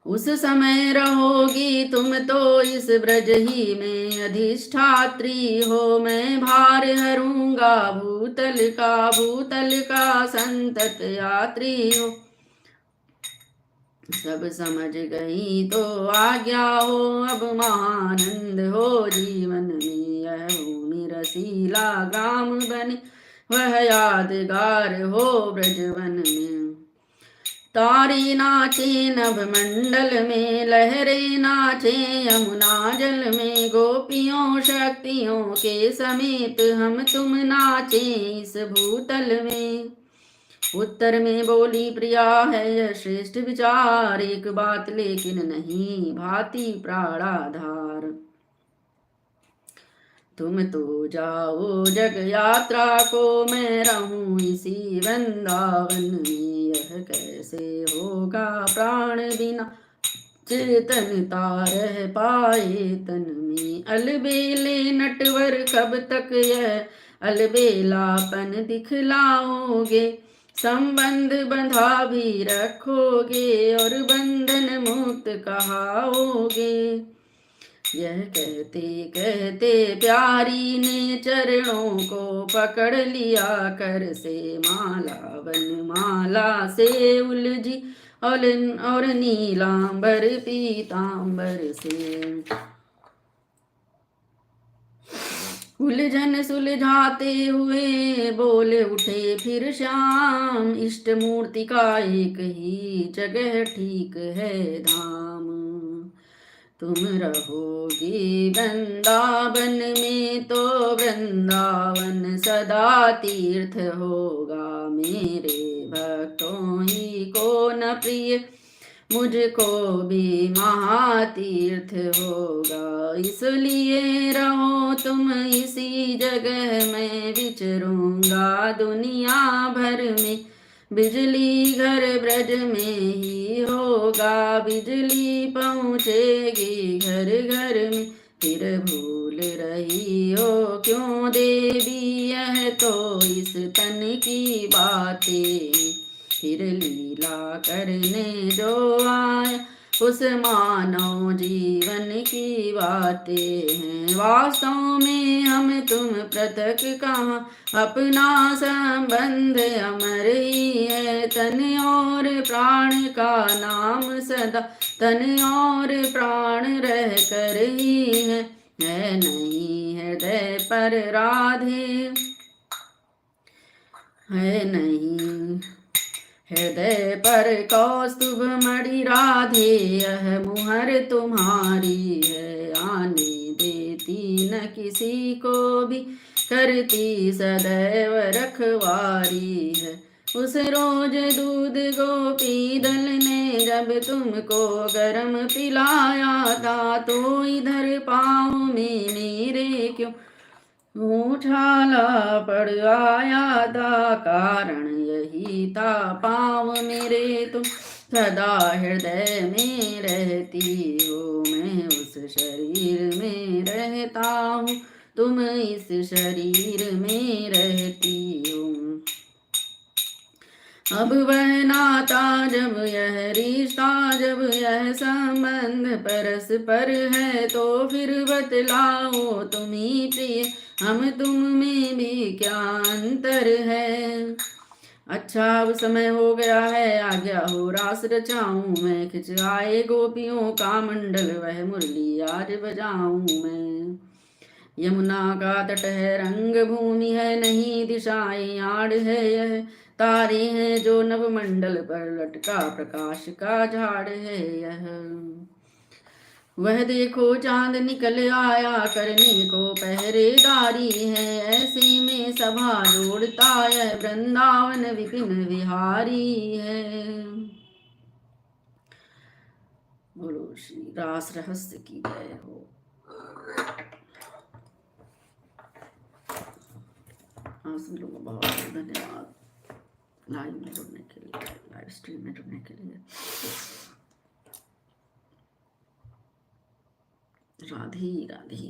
उस समय रहोगी तुम तो इस ब्रज ही में अधिष्ठात्री हो। मैं भार हरूंगा भूतल का संतत यात्री हो। सब समझ गई तो आज्ञा हो, अब महानंद हो जीवन में। यह भूमि रसीला ग्राम बने, वह यादगार हो ब्रजवन में। तारी नाचे नभ मंडल में, लहरे नाचे यमुना जल में। गोपियों शक्तियों के समेत हम तुम नाचे इस भूतल में। उत्तर में बोली प्रिया है यह श्रेष्ठ विचार, एक बात लेकिन नहीं भाती प्राणाधार। तुम तो जाओ जग यात्रा को, मैं रहूं इसी वृंदावन में। यह कैसे होगा प्राण बिना चेतनता रह पाए तन में। अलबेले नटवर कब तक यह अलबेलापन दिखलाओगे। संबंध बंधा भी रखोगे और बंधन मुक्त कहाओगे। यह कहते कहते प्यारी ने चरणों को पकड़ लिया कर से। माला वन माला से उलझी और नीलांबर पीतांबर से। उलझन सुलझाते हुए बोले उठे फिर श्याम। इष्ट मूर्ति का एक ही जगह ठीक है धाम। तुम रहोगी वृंदावन में तो वृंदावन सदा तीर्थ होगा। मेरे भक्तों ही को न प्रिय, मुझको भी महातीर्थ होगा। इसलिए रहो तुम इसी जगह में विचरूंगा दुनिया भर में। बिजली घर ब्रज में ही होगा, बिजली पहुँचेगी घर घर में। फिर भूल रही हो क्यों देवी यह तो इस तन की बातें। फिर लीला करने जो आया उस मानव जीवन की बातें हैं। वास्तव में हम तुम पृथक कहाँ, अपना संबंध अमर ही है। तन और प्राण का नाम सदा तन और प्राण रह कर ही है नहीं हृदय पर राधे, है नहीं हृदय पर कौस्तुभ मणि राधे। यह मुहर तुम्हारी है, आने देती न किसी को भी, करती सदैव रखवारी है। उस रोज दूध गोपी दल ने जब तुमको गरम पिलाया था, तो इधर पाँव में मेरे क्यों उछाला पड़ आया था। कारण यही था पाँव मेरे तुम सदा हृदय में रहती हो। मैं उस शरीर में रहता हूँ, तुम इस शरीर में रहती हो। अब वह नाता जब यह रिश्ता जब यह संबंध परस्पर है, तो फिर बतलाओ तुम ही प्रिय हम तुम में भी क्या अंतर है। अच्छा अब समय हो गया है, आज्ञा हो रास रचाऊं मैं। खिंच आए गोपियों का मंडल, वह मुरली आज बजाऊं मैं। यमुना का तट है रंग भूमि है, नहीं दिशाएं आड़ है यह। तारे हैं जो नव मंडल पर लटका, प्रकाश का झाड़ है यह। वह देखो चांद निकल आया, करने को पहरेदारी है। ऐसे में सभा जोड़ता यह, वृंदावन विपिन विहारी है। बोलो श्री रास रहस्य की जय हो। आप सब लोगों को बहुत बहुत धन्यवाद लाइव में जुड़ने के लिए, लाइव स्ट्रीम में जुड़ने के लिए। राधे राधे।